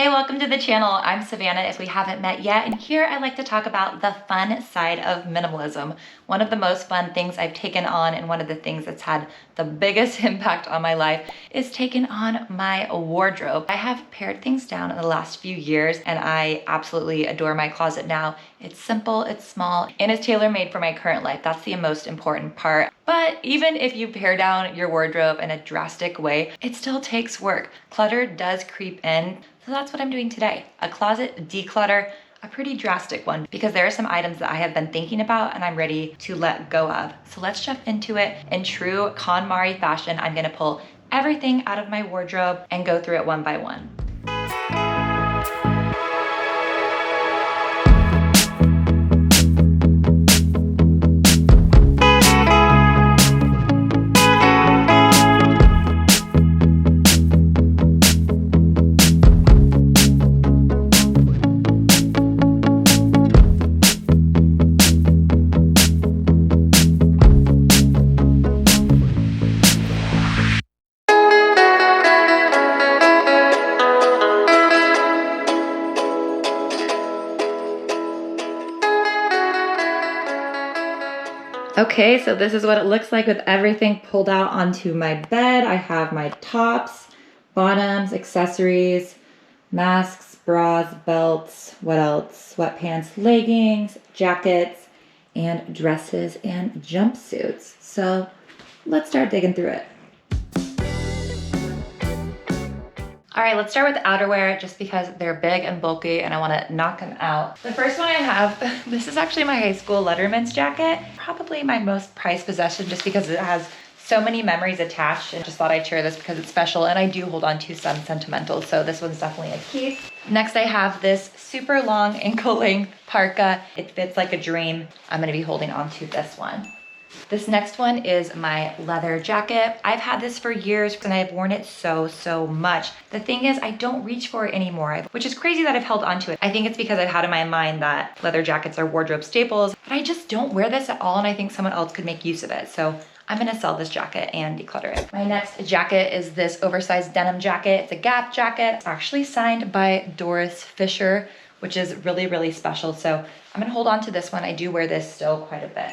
Hey, welcome to the channel. I'm Savannah if we haven't met yet, and here I like to talk about the fun side of minimalism. One of the most fun things I've taken on and one of the things that's had the biggest impact on my life is taking on my wardrobe. I have pared things down in the last few years and I absolutely adore my closet now. It's simple, it's small, and it's tailor-made for my current life. That's the most important part. But even if you pare down your wardrobe in a drastic way, it still takes work. Clutter does creep in. So that's what I'm doing today. A closet declutter, a pretty drastic one, because there are some items that I have been thinking about and I'm ready to let go of. So let's jump into it. In true KonMari fashion, I'm gonna pull everything out of my wardrobe and go through it one by one. Okay, so this is what it looks like with everything pulled out onto my bed. I have my tops, bottoms, accessories, masks, bras, belts, what else? Sweatpants, leggings, jackets, and dresses and jumpsuits. So let's start digging through it. All right, let's start with outerwear just because they're big and bulky and I wanna knock them out. The first one I have, this is actually my high school Letterman's jacket. Probably my most prized possession just because it has so many memories attached, and just thought I'd share this because it's special and I do hold on to some sentimental, so this one's definitely a keep. Next I have this super long ankle length parka. It fits like a dream. I'm gonna be holding on to this one. This next one is my leather jacket. I've had this for years and I've worn it so much. The thing is, I don't reach for it anymore, which is crazy that I've held onto it. I think it's because I've had in my mind that leather jackets are wardrobe staples, but I just don't wear this at all and I think someone else could make use of it. So I'm gonna sell this jacket and declutter it. My next jacket is this oversized denim jacket. It's a Gap jacket. It's actually signed by Doris Fisher, which is really special. So I'm gonna hold on to this one. I do wear this still quite a bit.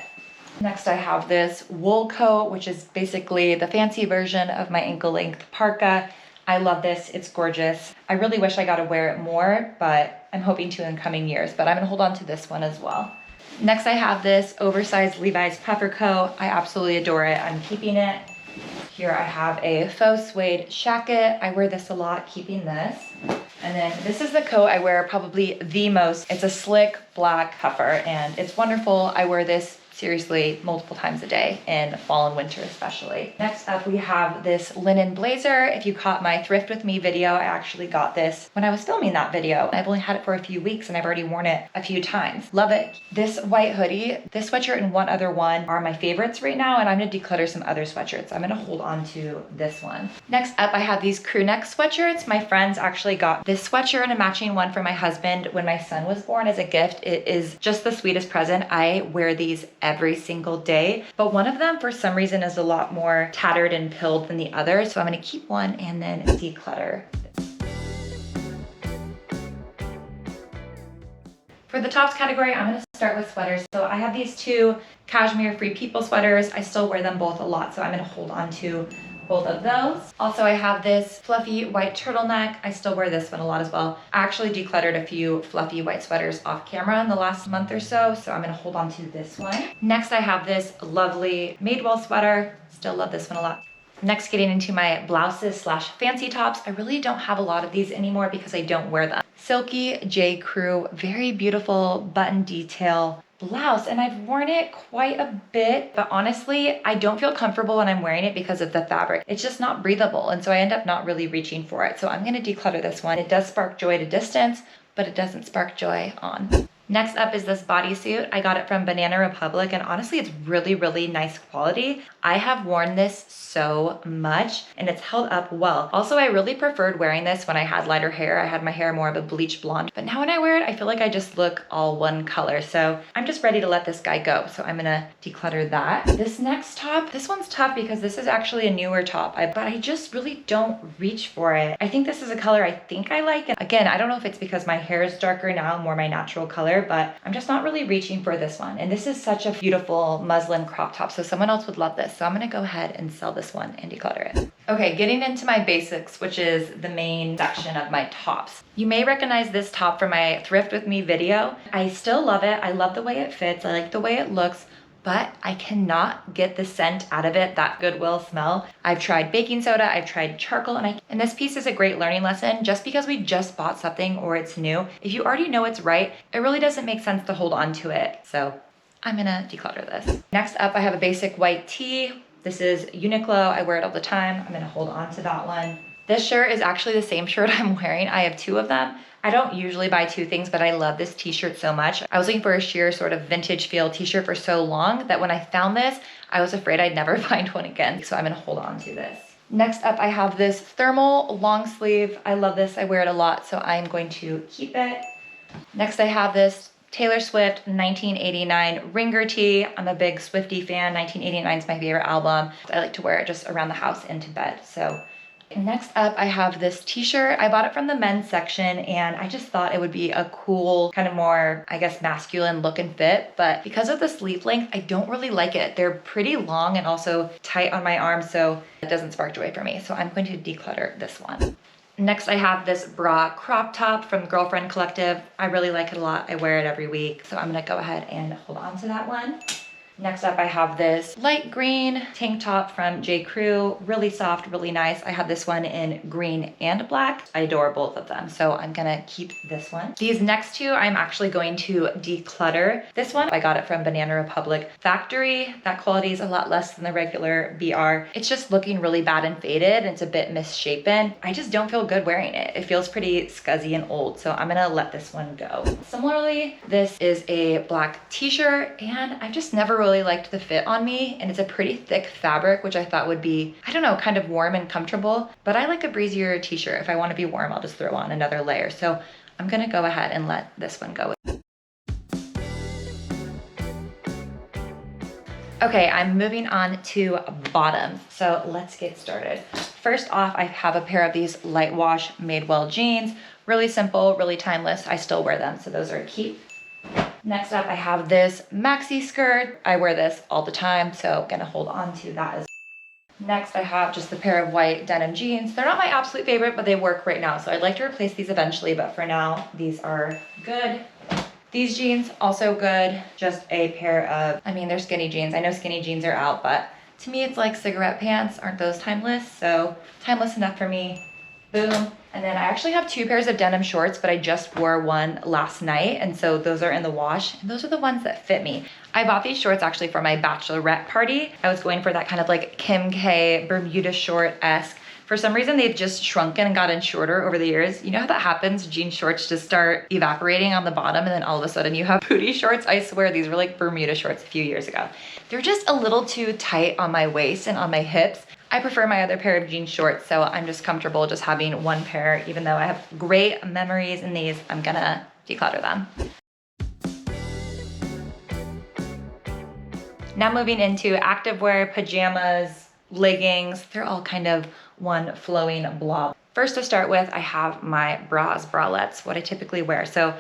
Next I have this wool coat, which is basically the fancy version of my ankle length parka. I love this, it's gorgeous. I really wish I got to wear it more, but I'm hoping to in coming years, but I'm gonna hold on to this one as well. Next I have this oversized Levi's puffer coat. I absolutely adore it, I'm keeping it. Here I have a faux suede shacket. I wear this a lot, keeping this. And then this is the coat I wear probably the most. It's a slick black puffer and it's wonderful. I wear this seriously multiple times a day in fall and winter especially. Next up we have this linen blazer. If you caught my thrift with me video, I actually got this when I was filming that video. I've only had it for a few weeks and I've already worn it a few times. Love it. This white hoodie, this sweatshirt and one other one are my favorites right now, and I'm gonna declutter some other sweatshirts. I'm gonna hold on to this one. Next up I have these crew neck sweatshirts. My friends actually got this sweatshirt and a matching one for my husband when my son was born as a gift. It is just the sweetest present. I wear these every single day, but one of them for some reason is a lot more tattered and pilled than the other, so I'm going to keep one and then declutter. For the tops category, I'm going to start with sweaters. So I have these two cashmere Free People sweaters. I still wear them both a lot, so I'm going to hold on to both of those. Also, I have this fluffy white turtleneck. I still wear this one a lot as well. I actually decluttered a few fluffy white sweaters off camera in the last month or so I'm gonna hold on to this one. Next, I have this lovely Madewell sweater. Still love this one a lot. Next, getting into my blouses slash fancy tops. I really don't have a lot of these anymore because I don't wear them. Silky J. Crew, very beautiful button detail blouse, and I've worn it quite a bit, but honestly I don't feel comfortable when I'm wearing it because of the fabric. It's just not breathable, and so I end up not really reaching for it. So I'm going to declutter this one. It does spark joy at a distance, but it doesn't spark joy on. Next up is this bodysuit. I got it from Banana Republic, and honestly, it's really, really nice quality. I have worn this so much and it's held up well. Also, I really preferred wearing this when I had lighter hair. I had my hair more of a bleach blonde, but now when I wear it, I feel like I just look all one color. So I'm just ready to let this guy go. So I'm gonna declutter that. This next top, this one's tough because this is actually a newer top, but I just really don't reach for it. I think this is a color I think I like. And again, I don't know if it's because my hair is darker now, more my natural color, but I'm just not really reaching for this one. And this is such a beautiful muslin crop top, so someone else would love this. So I'm gonna go ahead and sell this one and declutter it. Okay, getting into my basics, which is the main section of my tops. You may recognize this top from my Thrift With Me video. I still love it. I love the way it fits. I like the way it looks, but I cannot get the scent out of it, that Goodwill smell. I've tried baking soda, I've tried charcoal, and this piece is a great learning lesson. Just because we just bought something or it's new, if you already know it's right, it really doesn't make sense to hold on to it. So I'm gonna declutter this. Next up, I have a basic white tee. This is Uniqlo, I wear it all the time. I'm gonna hold on to that one. This shirt is actually the same shirt I'm wearing. I have two of them. I don't usually buy two things, but I love this t-shirt so much. I was looking for a sheer sort of vintage feel t-shirt for so long that when I found this, I was afraid I'd never find one again. So I'm gonna hold on to this. Next up, I have this thermal long sleeve. I love this, I wear it a lot, so I'm going to keep it. Next, I have this Taylor Swift 1989 Ringer tee. I'm a big Swiftie fan. 1989 is my favorite album. I like to wear it just around the house and to bed. So next up, I have this t-shirt. I bought it from the men's section and I just thought it would be a cool, kind of more, I guess, masculine look and fit. But because of the sleeve length, I don't really like it. They're pretty long and also tight on my arm, so it doesn't spark joy for me. So I'm going to declutter this one. Next, I have this bra crop top from Girlfriend Collective. I really like it a lot. I wear it every week. So I'm gonna go ahead and hold on to that one. Next up, I have this light green tank top from J. Crew. Really soft, really nice. I have this one in green and black. I adore both of them, so I'm gonna keep this one. These next two, I'm actually going to declutter. This one, I got it from Banana Republic Factory. That quality is a lot less than the regular BR. It's just looking really bad and faded. And it's a bit misshapen. I just don't feel good wearing it. It feels pretty scuzzy and old, so I'm gonna let this one go. Similarly, this is a black t-shirt, and I've just never really liked the fit on me, and it's a pretty thick fabric, which I thought would be, I don't know, kind of warm and comfortable, but I like a breezier t-shirt. If I want to be warm, I'll just throw on another layer. So I'm gonna go ahead and let this one go. Okay, I'm moving on to bottoms. So let's get started. First off, I have a pair of these light wash Madewell jeans. Really simple, really timeless. I still wear them, so those are a keep. Next up, I have this maxi skirt. I wear this all the time, so I'm gonna hold on to that as well. Next, I have just a pair of white denim jeans. They're not my absolute favorite, but they work right now. So I'd like to replace these eventually, but for now, these are good. These jeans, also good. Just a pair of, I mean, they're skinny jeans. I know skinny jeans are out, but to me, it's like cigarette pants. Aren't those timeless? So timeless enough for me. Boom. And then I actually have two pairs of denim shorts, but I just wore one last night. And so those are in the wash, and those are the ones that fit me. I bought these shorts actually for my bachelorette party. I was going for that kind of like Kim K Bermuda short-esque. For some reason, they've just shrunken and gotten shorter over the years. You know how that happens? Jean shorts just start evaporating on the bottom, and then all of a sudden you have booty shorts. I swear these were like Bermuda shorts a few years ago. They're just a little too tight on my waist and on my hips. I prefer my other pair of jean shorts, so I'm just comfortable just having one pair. Even though I have great memories in these, I'm gonna declutter them. Now moving into activewear, pajamas, leggings. They're all kind of one flowing blob. First to start with, I have my bras, bralettes, what I typically wear. So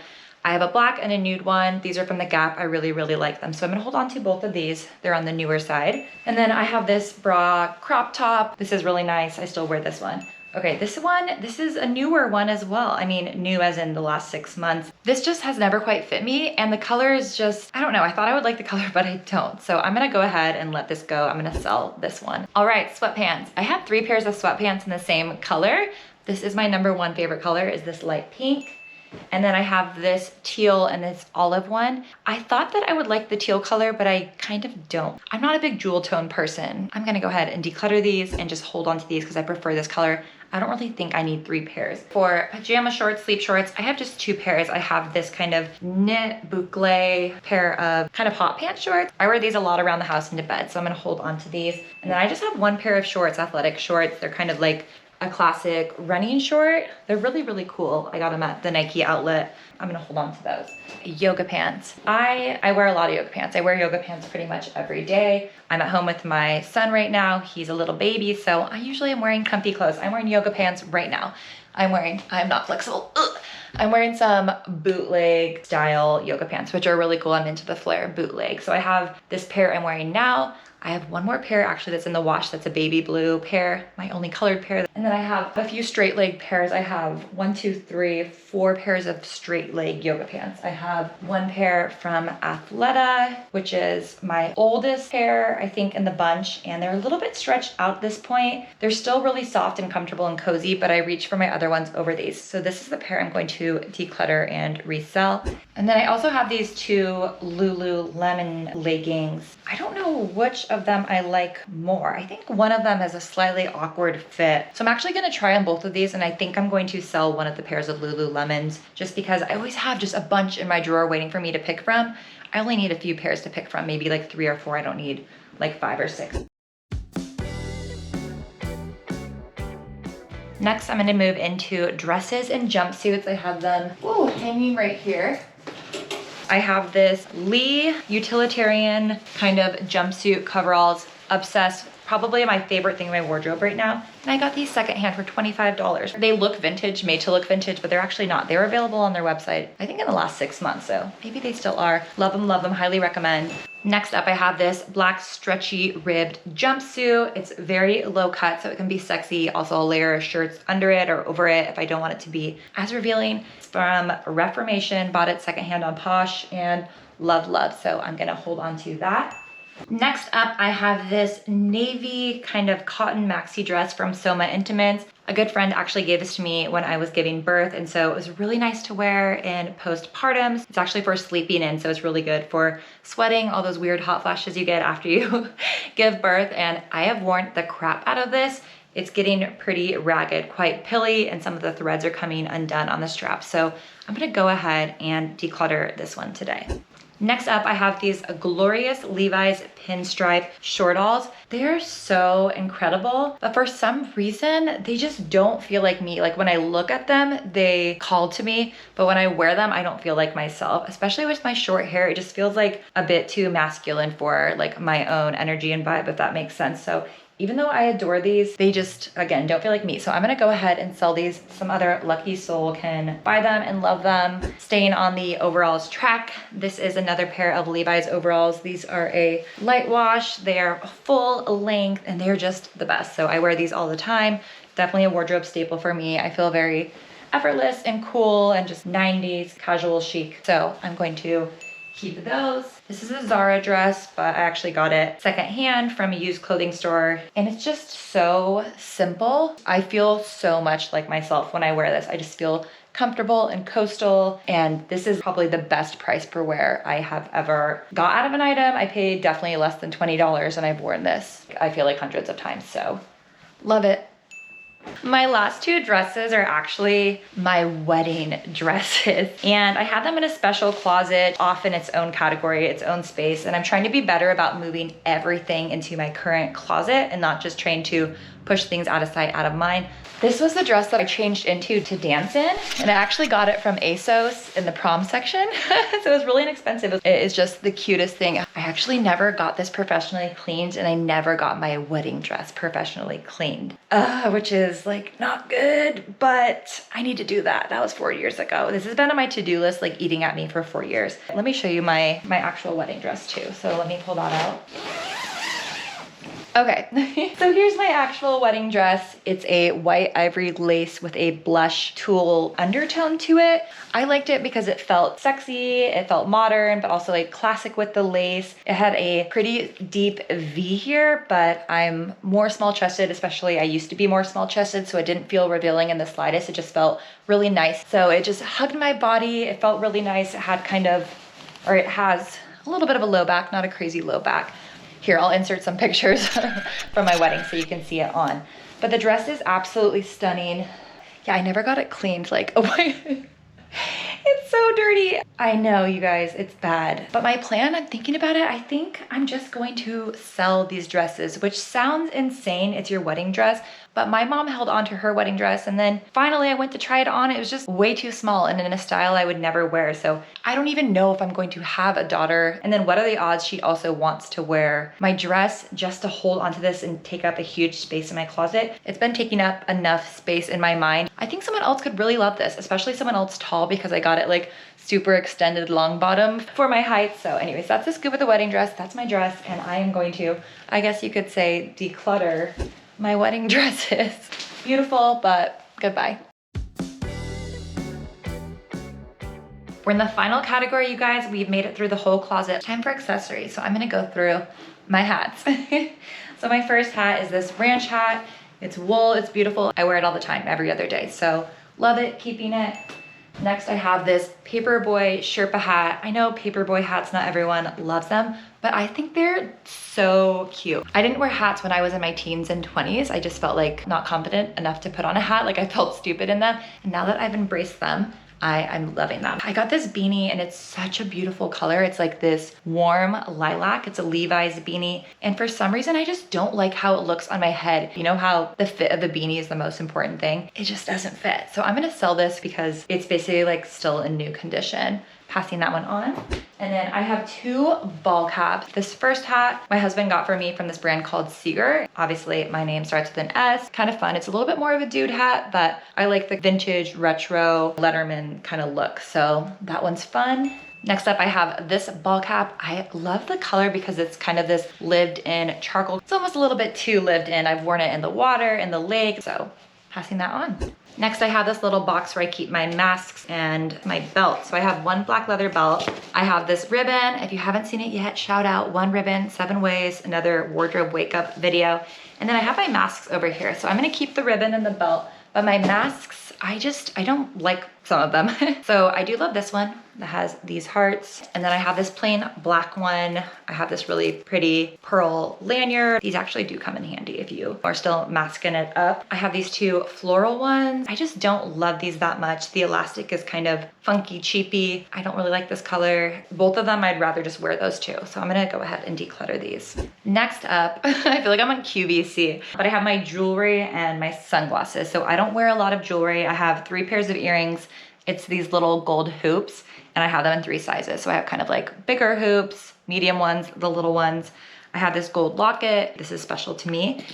I have a black and a nude one. These are from the Gap. I really, really like them. So I'm gonna hold on to both of these. They're on the newer side. And then I have this bra crop top. This is really nice. I still wear this one. Okay, this is a newer one as well. I mean, new as in the last 6 months. This just has never quite fit me, and the color is just, I don't know. I thought I would like the color, but I don't. So I'm gonna go ahead and let this go. I'm gonna sell this one. All right, sweatpants. I have 3 pairs of sweatpants in the same color. This is my #1 favorite color, is this light pink. And then I have this teal and this olive one. I thought that I would like the teal color, but I kind of don't. I'm not a big jewel tone person. I'm gonna go ahead and declutter these and just hold on to these because I prefer this color. I don't really think I need 3 pairs. For pajama shorts, sleep shorts, I have just 2 pairs. I have this kind of knit boucle pair of kind of hot pants shorts. I wear these a lot around the house into bed, so I'm gonna hold on to these. And then I just have 1 pair of shorts, athletic shorts. They're kind of like a classic running short. They're really, really cool. I got them at the Nike outlet. I'm gonna hold on to those. Yoga pants. I wear a lot of yoga pants. I wear yoga pants pretty much every day. I'm at home with my son right now. He's a little baby, so I usually am wearing comfy clothes. I'm wearing yoga pants right now. I'm not flexible. Ugh. I'm wearing some bootleg style yoga pants, which are really cool. I'm into the flare bootleg. So I have this pair I'm wearing now. I have 1 more pair actually that's in the wash. That's a baby blue pair, my only colored pair. And then I have a few straight leg pairs. I have 1, 2, 3, 4 pairs of straight leg yoga pants. I have 1 pair from Athleta, which is my oldest pair, I think, in the bunch. And they're a little bit stretched out at this point. They're still really soft and comfortable and cozy, but I reached for my other ones over these. So this is the pair I'm going to declutter and resell. And then I also have these 2 Lululemon leggings. I don't know which of them I like more. I think one of them has a slightly awkward fit. So I'm actually gonna try on both of these, and I think I'm going to sell one of the pairs of Lululemons just because I always have just a bunch in my drawer waiting for me to pick from. I only need a few pairs to pick from, maybe like 3 or 4. I don't need like 5 or 6. Next, I'm gonna move into dresses and jumpsuits. I have them hanging right here. I have this Lee utilitarian kind of jumpsuit coveralls, obsessed, probably my favorite thing in my wardrobe right now. And I got these secondhand for $25. They look vintage, made to look vintage, but they're actually not. They were available on their website, I think in the last 6 months, so maybe they still are. Love them, highly recommend. Next up, I have this black stretchy ribbed jumpsuit. It's very low cut, so it can be sexy. Also, I'll layer shirts under it or over it if I don't want it to be as revealing. It's from Reformation, bought it secondhand on Posh, and love. So I'm gonna hold on to that. Next up, I have this navy kind of cotton maxi dress from Soma Intimates. A good friend actually gave this to me when I was giving birth, and so it was really nice to wear in postpartum. It's actually for sleeping in, so it's really good for sweating, all those weird hot flashes you get after you give birth. And I have worn the crap out of this. It's getting pretty ragged, quite pilly, and some of the threads are coming undone on the strap. So I'm gonna go ahead and declutter this one today. Next up, I have these glorious Levi's pinstripe shortalls. They're so incredible, but for some reason, they just don't feel like me. Like when I look at them, they call to me, but when I wear them, I don't feel like myself, especially with my short hair. It just feels like a bit too masculine for like my own energy and vibe, if that makes sense. So even though I adore these, they just, again, don't feel like me. So I'm gonna go ahead and sell these. Some other lucky soul can buy them and love them. Staying on the overalls track, this is another pair of Levi's overalls. These are a light wash. They are full length and they're just the best. So I wear these all the time. Definitely a wardrobe staple for me. I feel very effortless and cool and just 90s casual chic. So I'm going to keep those. This is a Zara dress, but I actually got it secondhand from a used clothing store. And it's just so simple. I feel so much like myself when I wear this. I just feel comfortable and coastal. And this is probably the best price per wear I have ever got out of an item. I paid definitely less than $20 and I've worn this, I feel like hundreds of times. So love it. My last 2 dresses are actually my wedding dresses, and I have them in a special closet off in its own category, its own space, and I'm trying to be better about moving everything into my current closet and not just trying to push things out of sight, out of mind. This was the dress that I changed into to dance in, and I actually got it from ASOS in the prom section. So it was really inexpensive. It is just the cutest thing. I actually never got this professionally cleaned, and I never got my wedding dress professionally cleaned, which is like not good, but I need to do that. That was 4 years ago. This has been on my to-do list, like eating at me for 4 years. Let me show you my actual wedding dress too. So let me pull that out. Okay, so here's my actual wedding dress. It's a white ivory lace with a blush tulle undertone to it. I liked it because it felt sexy, it felt modern, but also like classic with the lace. It had a pretty deep V here, but I'm more small chested, especially I used to be more small chested, so it didn't feel revealing in the slightest. It just felt really nice. So it just hugged my body. It felt really nice. It had it has a little bit of a low back, not a crazy low back. Here, I'll insert some pictures from my wedding so you can see it on. But the dress is absolutely stunning. Yeah, I never got it cleaned. Like, oh my, it's so dirty. I know, you guys, it's bad. But my plan, I'm thinking about it, I think I'm just going to sell these dresses, which sounds insane. It's your wedding dress. But my mom held on to her wedding dress, and then finally I went to try it on. It was just way too small and in a style I would never wear. So I don't even know if I'm going to have a daughter. And then what are the odds she also wants to wear my dress just to hold onto this and take up a huge space in my closet? It's been taking up enough space in my mind. I think someone else could really love this, especially someone else tall, because I got it like super extended long bottom for my height. So anyways, that's the scoop of the wedding dress. That's my dress, and I am going to, I guess you could say, declutter my wedding dresses. Beautiful, but goodbye. We're in the final category, you guys. We've made it through the whole closet. Time for accessories. So I'm gonna go through my hats. So my first hat is this ranch hat. It's wool, it's beautiful. I wear it all the time, every other day. So love it, keeping it. Next, I have this Paperboy Sherpa hat. I know Paperboy hats, not everyone loves them, but I think they're so cute. I didn't wear hats when I was in my teens and 20s. I just felt like not confident enough to put on a hat. Like I felt stupid in them. And now that I've embraced them, I'm loving them. I got this beanie and it's such a beautiful color. It's like this warm lilac. It's a Levi's beanie. And for some reason, I just don't like how it looks on my head. You know how the fit of the beanie is the most important thing? It just doesn't fit. So I'm gonna sell this because it's basically like still in new condition. Passing that one on. And then I have two ball caps. This first hat my husband got for me from this brand called Seeger. Obviously my name starts with an S, kind of fun. It's a little bit more of a dude hat, but I like the vintage retro Letterman kind of look. So that one's fun. Next up, I have this ball cap. I love the color because it's kind of this lived in charcoal. It's almost a little bit too lived in. I've worn it in the water, in the lake, so passing that on. Next, I have this little box where I keep my masks and my belt. So I have one black leather belt. I have this ribbon. If you haven't seen it yet, shout out. One ribbon, 7 ways, another wardrobe wake up video. And then I have my masks over here. So I'm gonna keep the ribbon and the belt, but my masks, I don't like some of them. So I do love this one that has these hearts. And then I have this plain black one. I have this really pretty pearl lanyard. These actually do come in handy if you are still masking it up. I have these two floral ones. I just don't love these that much. The elastic is kind of funky, cheapy. I don't really like this color. Both of them, I'd rather just wear those two. So I'm gonna go ahead and declutter these. Next up, I feel like I'm on QVC, but I have my jewelry and my sunglasses. So I don't wear a lot of jewelry. I have 3 pairs of earrings. It's these little gold hoops, and I have them in 3 sizes. So I have kind of like bigger hoops, medium ones, the little ones. I have this gold locket. This is special to me.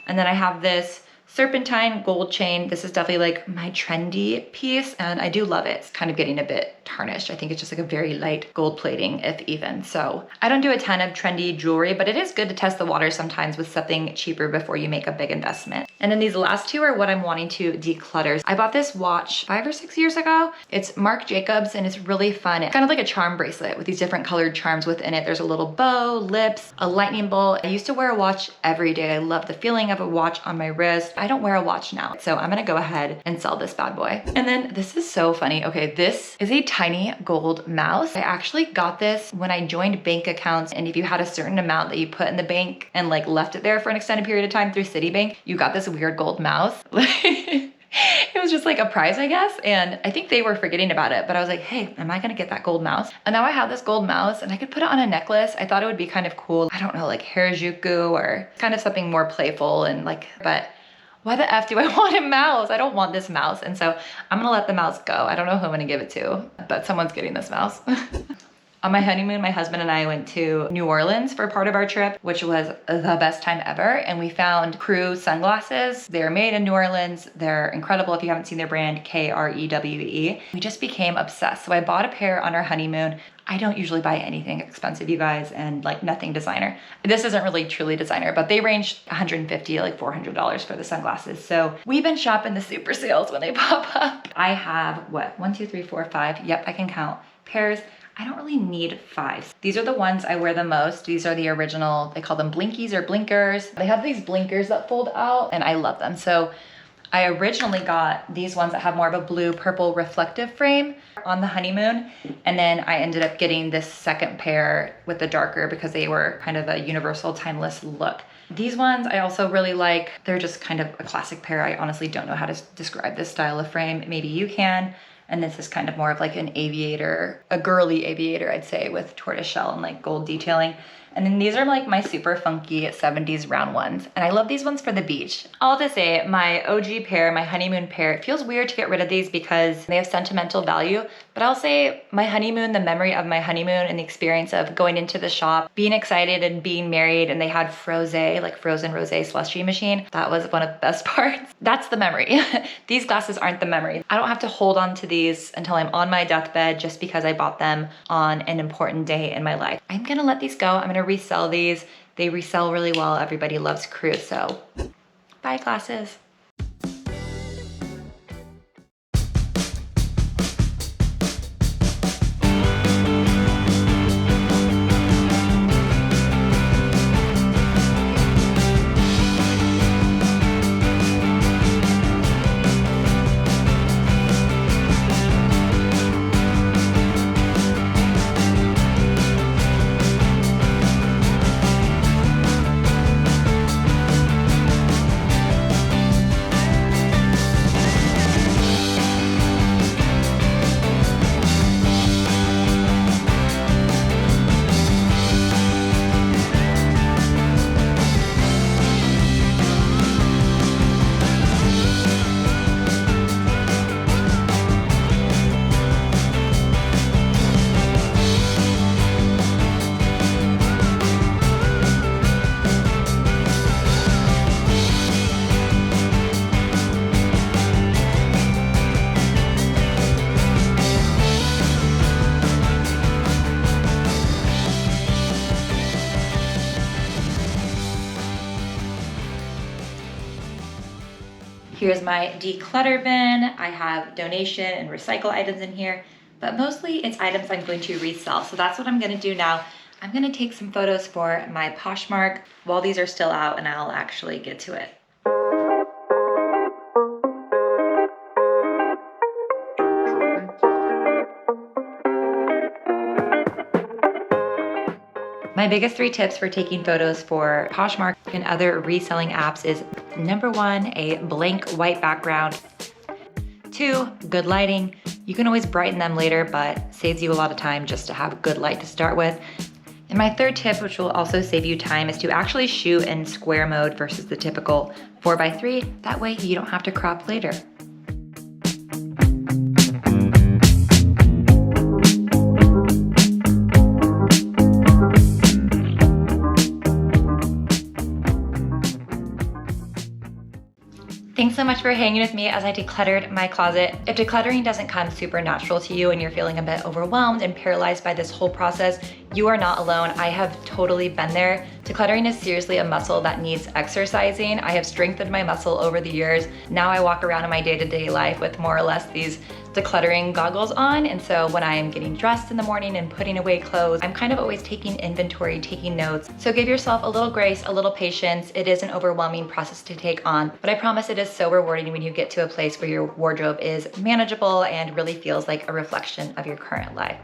And then I have this serpentine gold chain. This is definitely like my trendy piece, and I do love it. It's kind of getting a bit tarnished. I think it's just like a very light gold plating, if even. So I don't do a ton of trendy jewelry, but it is good to test the water sometimes with something cheaper before you make a big investment. And then these last two are what I'm wanting to declutter. I bought this watch 5 or 6 years ago. It's Marc Jacobs, and it's really fun. It's kind of like a charm bracelet with these different colored charms within it. There's a little bow, lips, a lightning bolt. I used to wear a watch every day. I love the feeling of a watch on my wrist. I don't wear a watch now, so I'm gonna go ahead and sell this bad boy. And then this is so funny. Okay, this is a tiny gold mouse. I actually got this when I joined bank accounts, and if you had a certain amount that you put in the bank and like left it there for an extended period of time through Citibank, you got this weird gold mouse. It was just like a prize, I guess. And I think they were forgetting about it, but I was like, hey, am I gonna get that gold mouse? And now I have this gold mouse and I could put it on a necklace. I thought it would be kind of cool. I don't know, like Harajuku or kind of something more playful and like, but why the F do I want a mouse? I don't want this mouse. And so I'm gonna let the mouse go. I don't know who I'm gonna give it to, but someone's getting this mouse. On my honeymoon, my husband and I went to New Orleans for part of our trip, which was the best time ever. And we found Crew sunglasses. They're made in New Orleans. They're incredible. If you haven't seen their brand, Krewe. We just became obsessed. So I bought a pair on our honeymoon. I don't usually buy anything expensive, you guys, and like nothing designer. This isn't really truly designer, but they range $150 to like $400 for the sunglasses. So we've been shopping the super sales when they pop up. I have what, 1, 2, 3, 4, 5. Yep, I can count pairs. I don't really need 5. These are the ones I wear the most. These are the original, they call them blinkies or blinkers. They have these blinkers that fold out and I love them. So I originally got these ones that have more of a blue purple reflective frame on the honeymoon. And then I ended up getting this second pair with the darker because they were kind of a universal timeless look. These ones I also really like. They're just kind of a classic pair. I honestly don't know how to describe this style of frame. Maybe you can. And this is kind of more of like an aviator, a girly aviator, I'd say, with tortoiseshell and like gold detailing. And then these are like my super funky 70s round ones. And I love these ones for the beach. All to say, my OG pair, my honeymoon pair, it feels weird to get rid of these because they have sentimental value. But I'll say my honeymoon, the memory of my honeymoon and the experience of going into the shop, being excited and being married, and they had frosé, like frozen rosé slushy machine. That was one of the best parts. That's the memory. These glasses aren't the memory. I don't have to hold on to these until I'm on my deathbed just because I bought them on an important day in my life. I'm gonna let these go. I'm gonna resell these. They resell really well. Everybody loves crew, so bye glasses. Here's my declutter bin. I have donation and recycle items in here, but mostly it's items I'm going to resell. So that's what I'm gonna do now. I'm gonna take some photos for my Poshmark while these are still out, and I'll actually get to it. My biggest 3 tips for taking photos for Poshmark and other reselling apps is number 1, a blank white background. 2, good lighting. You can always brighten them later, but saves you a lot of time just to have good light to start with. And my 3rd tip, which will also save you time, is to actually shoot in square mode versus the typical 4x3. That way you don't have to crop later. Thanks so much for hanging with me as I decluttered my closet. If decluttering doesn't come super natural to you and you're feeling a bit overwhelmed and paralyzed by this whole process, you are not alone. I have totally been there. Decluttering is seriously a muscle that needs exercising. I have strengthened my muscle over the years. Now I walk around in my day-to-day life with more or less these decluttering goggles on, and so when I'm getting dressed in the morning and putting away clothes, I'm kind of always taking inventory, taking notes. So give yourself a little grace, a little patience. It is an overwhelming process to take on, but I promise it is so rewarding when you get to a place where your wardrobe is manageable and really feels like a reflection of your current life.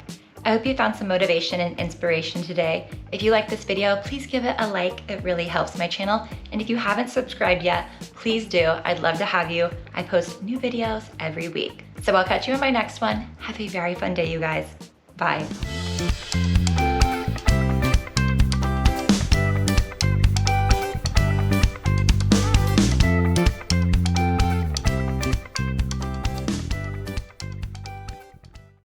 I hope you found some motivation and inspiration today. If you like this video, please give it a like. It really helps my channel. And if you haven't subscribed yet, please do. I'd love to have you. I post new videos every week. So I'll catch you in my next one. Have a very fun day, you guys. Bye.